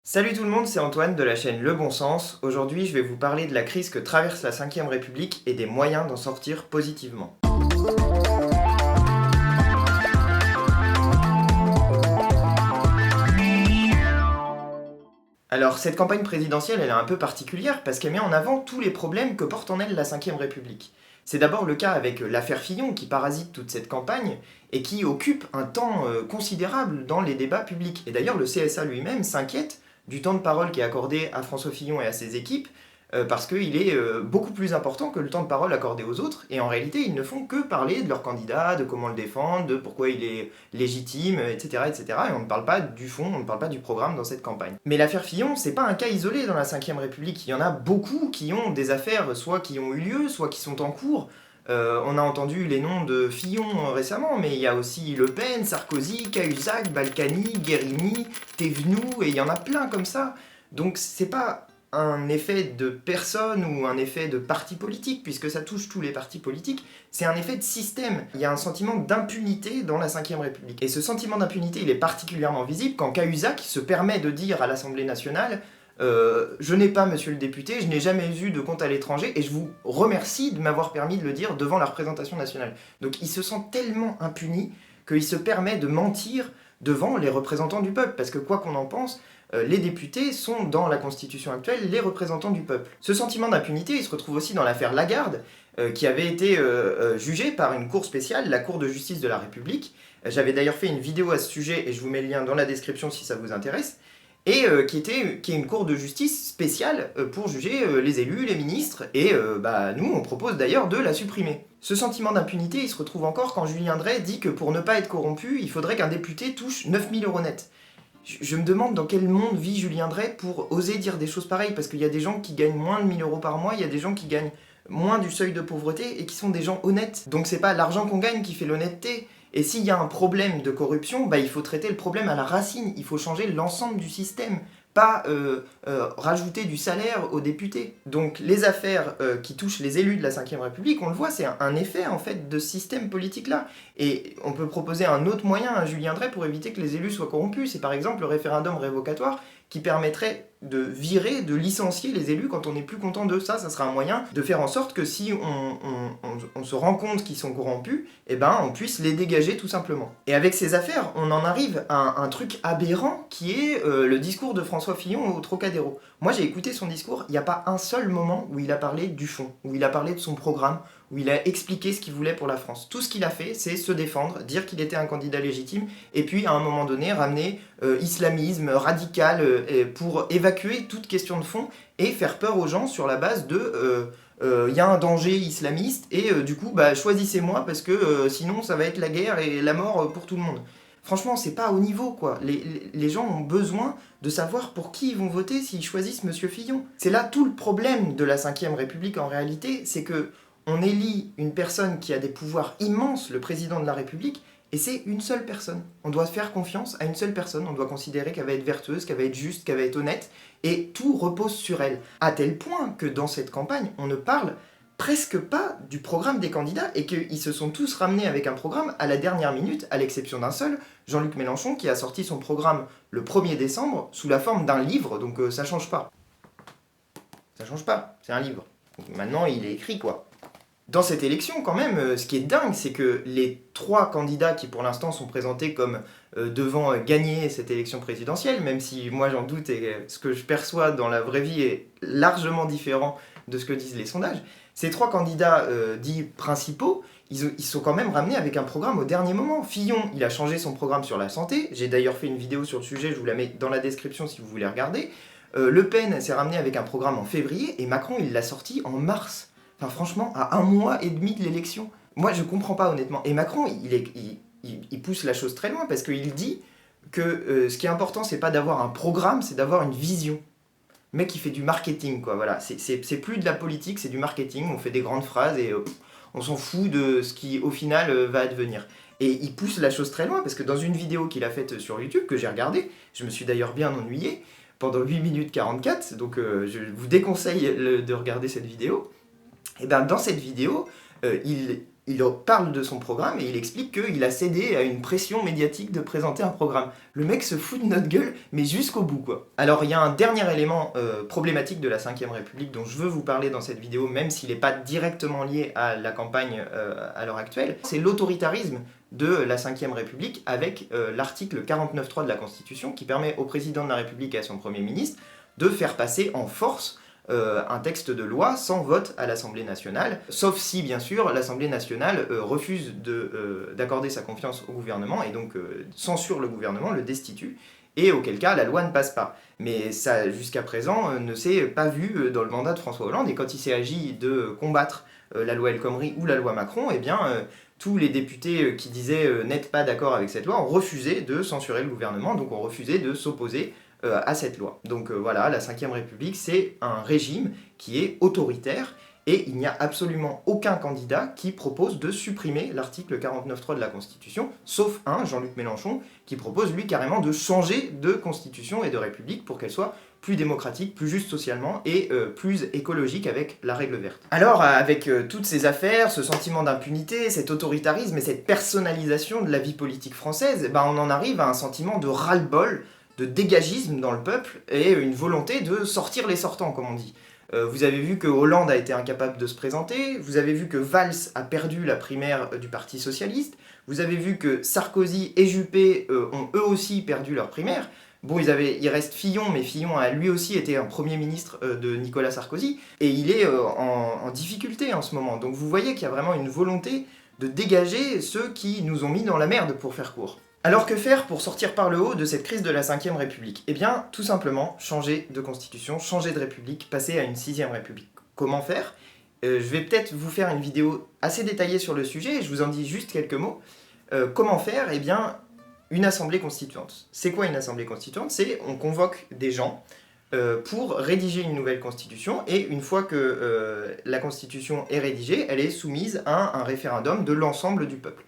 Salut tout le monde, c'est Antoine de la chaîne Le Bon Sens. Aujourd'hui, je vais vous parler de la crise que traverse la 5ème République et des moyens d'en sortir positivement. Alors, cette campagne présidentielle, elle est un peu particulière parce qu'elle met en avant tous les problèmes que porte en elle la 5ème République. C'est d'abord le cas avec l'affaire Fillon qui parasite toute cette campagne et qui occupe un temps considérable dans les débats publics. Et d'ailleurs, le CSA lui-même s'inquiète du temps de parole qui est accordé à François Fillon et à ses équipes parce qu'il est beaucoup plus important que le temps de parole accordé aux autres. Et en réalité, ils ne font que parler de leur candidat, de comment le défendre, de pourquoi il est légitime, etc., etc. Et on ne parle pas du fond, on ne parle pas du programme dans cette campagne. Mais l'affaire Fillon, c'est pas un cas isolé dans la 5ème République. Il y en a beaucoup qui ont des affaires, soit qui ont eu lieu, soit qui sont en cours. On a entendu les noms de Fillon récemment, mais il y a aussi Le Pen, Sarkozy, Cahuzac, Balkany, Guérini, Thévenoud, et il y en a plein comme ça. Donc c'est pas un effet de personne ou un effet de parti politique, puisque ça touche tous les partis politiques, c'est un effet de système. Il y a un sentiment d'impunité dans la 5ème République. Et ce sentiment d'impunité, il est particulièrement visible quand Cahuzac se permet de dire à l'Assemblée nationale je n'ai pas, monsieur le député, je n'ai jamais eu de compte à l'étranger et je vous remercie de m'avoir permis de le dire devant la représentation nationale. Donc il se sent tellement impuni qu'il se permet de mentir devant les représentants du peuple, parce que quoi qu'on en pense, les députés sont, dans la Constitution actuelle, les représentants du peuple. Ce sentiment d'impunité, il se retrouve aussi dans l'affaire Lagarde, qui avait été jugée par une cour spéciale, la Cour de justice de la République. J'avais d'ailleurs fait une vidéo à ce sujet, et je vous mets le lien dans la description si ça vous intéresse, et qui est une cour de justice spéciale pour juger les élus, les ministres, et nous, on propose d'ailleurs de la supprimer. Ce sentiment d'impunité, il se retrouve encore quand Julien Drey dit que pour ne pas être corrompu, il faudrait qu'un député touche 9000 € net. Je me demande dans quel monde vit Julien Drey pour oser dire des choses pareilles, parce qu'il y a des gens qui gagnent moins de 1000 € par mois, il y a des gens qui gagnent moins du seuil de pauvreté et qui sont des gens honnêtes. Donc c'est pas l'argent qu'on gagne qui fait l'honnêteté. Et s'il y a un problème de corruption, il faut traiter le problème à la racine, il faut changer l'ensemble du système, pas rajouter du salaire aux députés. Donc les affaires qui touchent les élus de la 5ème République, on le voit, c'est un effet en fait de ce système politique-là. Et on peut proposer un autre moyen à Julien Drey pour éviter que les élus soient corrompus, c'est par exemple le référendum révocatoire qui permettrait de virer, de licencier les élus quand on n'est plus content d'eux. Ça sera un moyen de faire en sorte que si on se rend compte qu'ils sont corrompus, on puisse les dégager tout simplement. Et avec ces affaires, on en arrive à un truc aberrant qui est le discours de François Fillon au Trocadéro. Moi j'ai écouté son discours, il n'y a pas un seul moment où il a parlé du fond, où il a parlé de son programme, où il a expliqué ce qu'il voulait pour la France. Tout ce qu'il a fait, c'est se défendre, dire qu'il était un candidat légitime, et puis à un moment donné, ramener islamisme radical pour évacuer toute question de fond et faire peur aux gens sur la base de y a un danger islamiste et du coup choisissez-moi parce que sinon ça va être la guerre et la mort pour tout le monde. Franchement, c'est pas au niveau quoi. Les gens ont besoin de savoir pour qui ils vont voter s'ils choisissent Monsieur Fillon. C'est là tout le problème de la 5ème République en réalité, c'est que on élit une personne qui a des pouvoirs immenses, le président de la République, et c'est une seule personne. On doit faire confiance à une seule personne, on doit considérer qu'elle va être vertueuse, qu'elle va être juste, qu'elle va être honnête, et tout repose sur elle. À tel point que dans cette campagne, on ne parle presque pas du programme des candidats, et qu'ils se sont tous ramenés avec un programme à la dernière minute, à l'exception d'un seul, Jean-Luc Mélenchon, qui a sorti son programme le 1er décembre, sous la forme d'un livre, donc ça change pas. Ça change pas, c'est un livre. Donc maintenant, il est écrit quoi. Dans cette élection, quand même, ce qui est dingue, c'est que les 3 candidats qui pour l'instant sont présentés comme devant gagner cette élection présidentielle, même si moi j'en doute et ce que je perçois dans la vraie vie est largement différent de ce que disent les sondages, ces 3 candidats dits principaux, ils sont quand même ramenés avec un programme au dernier moment. Fillon, il a changé son programme sur la santé, j'ai d'ailleurs fait une vidéo sur le sujet, je vous la mets dans la description si vous voulez regarder. Le Pen s'est ramené avec un programme en février et Macron il l'a sorti en mars. Enfin franchement, à 1 mois et demi de l'élection. Moi je comprends pas honnêtement. Et Macron, il pousse la chose très loin parce qu'il dit que ce qui est important c'est pas d'avoir un programme, c'est d'avoir une vision. Le mec il fait du marketing quoi, voilà. C'est plus de la politique, c'est du marketing, on fait des grandes phrases et on s'en fout de ce qui au final va advenir. Et il pousse la chose très loin parce que dans une vidéo qu'il a faite sur YouTube, que j'ai regardée, je me suis d'ailleurs bien ennuyé, pendant 8 minutes 44, donc je vous déconseille de regarder cette vidéo. Et bien dans cette vidéo, il il parle de son programme et il explique qu'il a cédé à une pression médiatique de présenter un programme. Le mec se fout de notre gueule, mais jusqu'au bout, quoi. Alors, il y a un dernier élément problématique de la Ve République dont je veux vous parler dans cette vidéo, même s'il n'est pas directement lié à la campagne à l'heure actuelle, c'est l'autoritarisme de la Ve République avec l'article 49.3 de la Constitution qui permet au président de la République et à son Premier ministre de faire passer en force un texte de loi sans vote à l'Assemblée nationale, sauf si, bien sûr, l'Assemblée nationale refuse d'accorder sa confiance au gouvernement et donc censure le gouvernement, le destitue, et auquel cas la loi ne passe pas. Mais ça, jusqu'à présent, ne s'est pas vu dans le mandat de François Hollande, et quand il s'est agi de combattre la loi El Khomri ou la loi Macron, eh bien, tous les députés qui disaient n'être pas d'accord avec cette loi ont refusé de censurer le gouvernement, donc ont refusé de s'opposer à cette loi. Donc voilà, la Ve République, c'est un régime qui est autoritaire, et il n'y a absolument aucun candidat qui propose de supprimer l'article 49.3 de la Constitution, sauf un, Jean-Luc Mélenchon, qui propose lui carrément de changer de Constitution et de République pour qu'elle soit plus démocratique, plus juste socialement et plus écologique avec la règle verte. Alors avec toutes ces affaires, ce sentiment d'impunité, cet autoritarisme et cette personnalisation de la vie politique française, on en arrive à un sentiment de ras-le-bol, de dégagisme dans le peuple et une volonté de sortir les sortants, comme on dit. Vous avez vu que Hollande a été incapable de se présenter, vous avez vu que Valls a perdu la primaire du Parti Socialiste, vous avez vu que Sarkozy et Juppé ont eux aussi perdu leur primaire. Bon, il reste Fillon, mais Fillon a lui aussi été un Premier ministre de Nicolas Sarkozy, et il est en difficulté en ce moment. Donc vous voyez qu'il y a vraiment une volonté de dégager ceux qui nous ont mis dans la merde, pour faire court. Alors que faire pour sortir par le haut de cette crise de la Ve République? Eh bien, tout simplement, changer de constitution, changer de république, passer à une 6ème République. Comment faire? Je vais peut-être vous faire une vidéo assez détaillée sur le sujet, et je vous en dis juste quelques mots. Comment faire? Eh bien, une assemblée constituante. C'est quoi une assemblée constituante? C'est on convoque des gens pour rédiger une nouvelle constitution, et une fois que la constitution est rédigée, elle est soumise à un référendum de l'ensemble du peuple.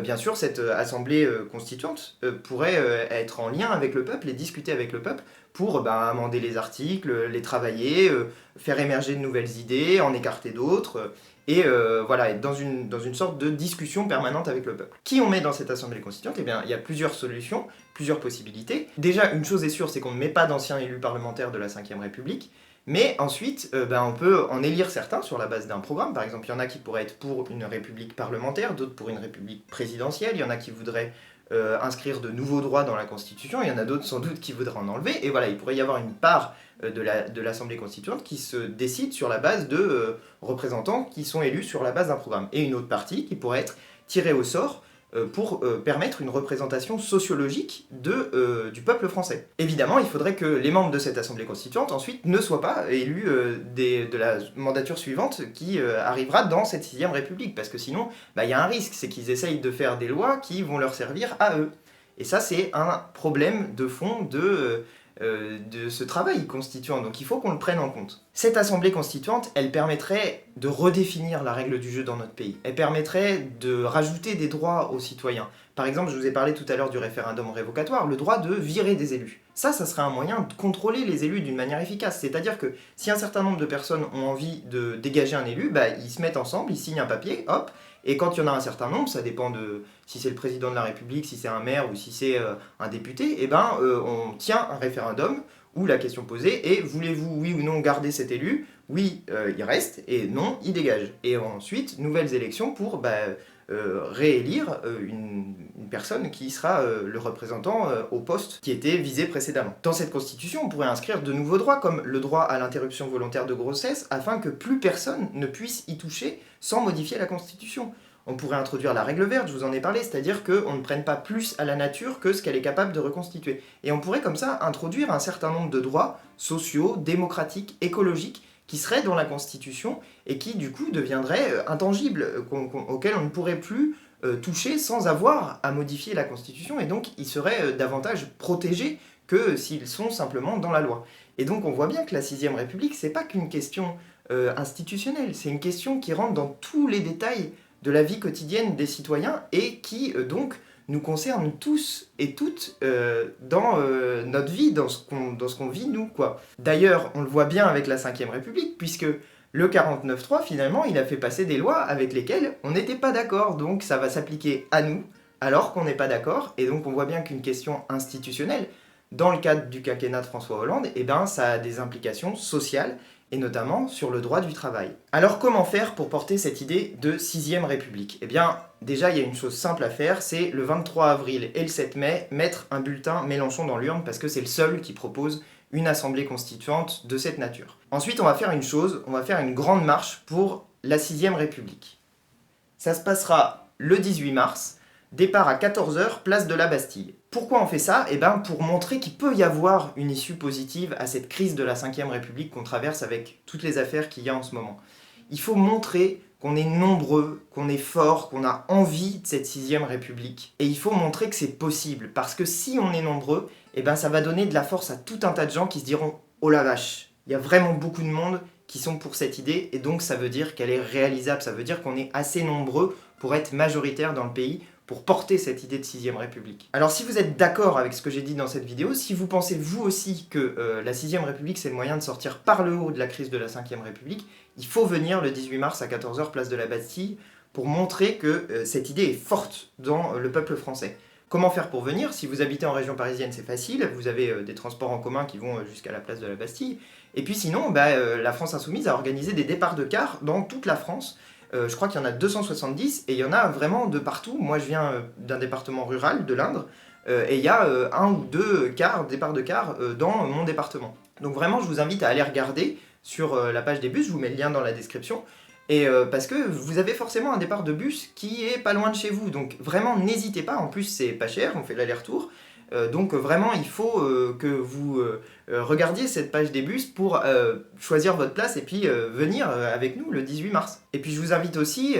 Bien sûr, cette assemblée constituante pourrait être en lien avec le peuple et discuter avec le peuple pour amender les articles, les travailler, faire émerger de nouvelles idées, en écarter d'autres, et voilà, être dans une sorte de discussion permanente avec le peuple. Qui on met dans cette assemblée constituante? Eh bien, il y a plusieurs solutions, plusieurs possibilités. Déjà, une chose est sûre, c'est qu'on ne met pas d'anciens élus parlementaires de la Ve République, mais ensuite, on peut en élire certains sur la base d'un programme. Par exemple, il y en a qui pourraient être pour une république parlementaire, d'autres pour une république présidentielle, il y en a qui voudraient inscrire de nouveaux droits dans la Constitution, il y en a d'autres sans doute qui voudraient en enlever, et voilà, il pourrait y avoir une part de l'Assemblée constituante qui se décide sur la base de représentants qui sont élus sur la base d'un programme, et une autre partie qui pourrait être tirée au sort pour permettre une représentation sociologique du peuple français. Évidemment, il faudrait que les membres de cette assemblée constituante ensuite ne soient pas élus de la mandature suivante qui arrivera dans cette 6ème République, parce que sinon, y a un risque, c'est qu'ils essayent de faire des lois qui vont leur servir à eux. Et ça, c'est un problème de fond de ce travail constituant, donc il faut qu'on le prenne en compte. Cette assemblée constituante, elle permettrait de redéfinir la règle du jeu dans notre pays. Elle permettrait de rajouter des droits aux citoyens. Par exemple, je vous ai parlé tout à l'heure du référendum révocatoire, le droit de virer des élus. Ça serait un moyen de contrôler les élus d'une manière efficace. C'est-à-dire que si un certain nombre de personnes ont envie de dégager un élu, ils se mettent ensemble, ils signent un papier, hop, et quand il y en a un certain nombre, ça dépend de si c'est le président de la République, si c'est un maire ou si c'est un député, on tient un référendum où la question posée est: voulez-vous, oui ou non, garder cet élu? Oui, il reste, et non, il dégage. Et ensuite, nouvelles élections pour réélire une personne qui sera le représentant au poste qui était visé précédemment. Dans cette constitution, on pourrait inscrire de nouveaux droits, comme le droit à l'interruption volontaire de grossesse, afin que plus personne ne puisse y toucher sans modifier la constitution. On pourrait introduire la règle verte, je vous en ai parlé, c'est-à-dire qu'on ne prenne pas plus à la nature que ce qu'elle est capable de reconstituer. Et on pourrait comme ça introduire un certain nombre de droits sociaux, démocratiques, écologiques, qui seraient dans la Constitution et qui du coup deviendraient intangibles, auxquels on ne pourrait plus toucher sans avoir à modifier la Constitution, et donc ils seraient davantage protégés que s'ils sont simplement dans la loi. Et donc on voit bien que la 6ème République, c'est pas qu'une question institutionnelle, c'est une question qui rentre dans tous les détails de la vie quotidienne des citoyens et qui donc nous concerne tous et toutes dans notre vie, dans ce qu'on vit nous, quoi. D'ailleurs, on le voit bien avec la 5ème République, puisque Le 49.3, finalement, il a fait passer des lois avec lesquelles on n'était pas d'accord, donc ça va s'appliquer à nous, alors qu'on n'est pas d'accord, et donc on voit bien qu'une question institutionnelle, dans le cadre du quinquennat de François Hollande, eh ben, ça a des implications sociales, et notamment sur le droit du travail. Alors comment faire pour porter cette idée de 6ème République? Eh bien, déjà, il y a une chose simple à faire, c'est le 23 avril et le 7 mai, mettre un bulletin Mélenchon dans l'urne, parce que c'est le seul qui propose une assemblée constituante de cette nature. Ensuite, on va faire une chose, on va faire une grande marche pour la 6ème République. Ça se passera le 18 mars, départ à 14 h, place de la Bastille. Pourquoi on fait ça? Eh bien, pour montrer qu'il peut y avoir une issue positive à cette crise de la 5ème République qu'on traverse avec toutes les affaires qu'il y a en ce moment. Il faut montrer qu'on est nombreux, qu'on est fort, qu'on a envie de cette 6ème République. Et il faut montrer que c'est possible, parce que si on est nombreux, eh ben ça va donner de la force à tout un tas de gens qui se diront « Oh la vache, il y a vraiment beaucoup de monde qui sont pour cette idée, et donc ça veut dire qu'elle est réalisable, ça veut dire qu'on est assez nombreux pour être majoritaire dans le pays, pour porter cette idée de 6ème République. » Alors si vous êtes d'accord avec ce que j'ai dit dans cette vidéo, si vous pensez vous aussi que la 6ème République c'est le moyen de sortir par le haut de la crise de la 5ème République, il faut venir le 18 mars à 14 h, place de la Bastille, pour montrer que cette idée est forte dans le peuple français. Comment faire pour venir? Si vous habitez en région parisienne, c'est facile, vous avez des transports en commun qui vont jusqu'à la place de la Bastille. Et puis sinon, la France Insoumise a organisé des départs de cars dans toute la France. Je crois qu'il y en a 270 et il y en a vraiment de partout. Moi, je viens d'un département rural, de l'Indre, et il y a un ou deux départs de cars dans mon département. Donc vraiment, je vous invite à aller regarder sur la page des bus, je vous mets le lien dans la description. Et parce que vous avez forcément un départ de bus qui est pas loin de chez vous, donc vraiment n'hésitez pas, en plus c'est pas cher, on fait l'aller-retour, donc vraiment il faut que vous regardiez cette page des bus pour choisir votre place et puis venir avec nous le 18 mars. Et puis je vous invite aussi,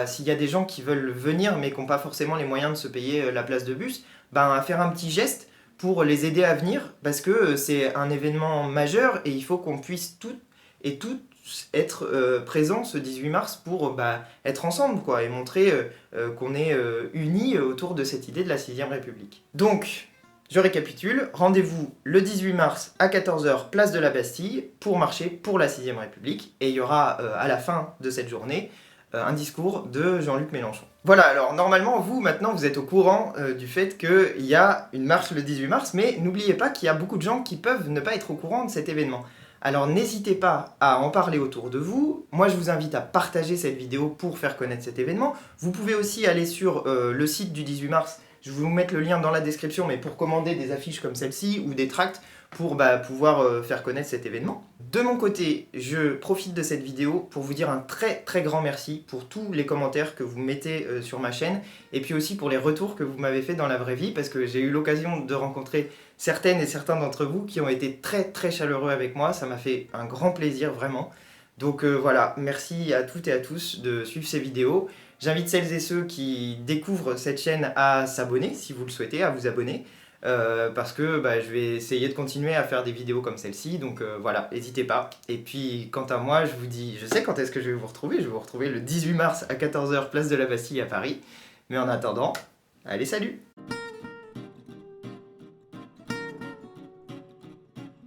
s'il y a des gens qui veulent venir mais qui n'ont pas forcément les moyens de se payer la place de bus, à faire un petit geste pour les aider à venir, parce que c'est un événement majeur et il faut qu'on puisse toutes et toutes être présent ce 18 mars pour être ensemble quoi, et montrer qu'on est unis autour de cette idée de la 6ème République. Donc, je récapitule, rendez-vous le 18 mars à 14 h, place de la Bastille, pour marcher pour la 6ème République, et il y aura à la fin de cette journée un discours de Jean-Luc Mélenchon. Voilà, alors normalement, vous, maintenant, vous êtes au courant du fait qu'il y a une marche le 18 mars, mais n'oubliez pas qu'il y a beaucoup de gens qui peuvent ne pas être au courant de cet événement. Alors n'hésitez pas à en parler autour de vous. Moi, je vous invite à partager cette vidéo pour faire connaître cet événement. Vous pouvez aussi aller sur le site du 18 mars. Je vais vous mettre le lien dans la description, mais pour commander des affiches comme celle-ci ou des tracts pour pouvoir faire connaître cet événement. De mon côté, je profite de cette vidéo pour vous dire un très très grand merci pour tous les commentaires que vous mettez sur ma chaîne, et puis aussi pour les retours que vous m'avez fait dans la vraie vie, parce que j'ai eu l'occasion de rencontrer certaines et certains d'entre vous qui ont été très très chaleureux avec moi. Ça m'a fait un grand plaisir, vraiment. Donc voilà, merci à toutes et à tous de suivre ces vidéos. J'invite celles et ceux qui découvrent cette chaîne à s'abonner, si vous le souhaitez, à vous abonner. Parce que je vais essayer de continuer à faire des vidéos comme celle-ci, donc voilà, n'hésitez pas. Et puis quant à moi, je vous dis, je sais quand est-ce que je vais vous retrouver le 18 mars à 14 h, place de la Bastille à Paris. Mais en attendant, allez, salut!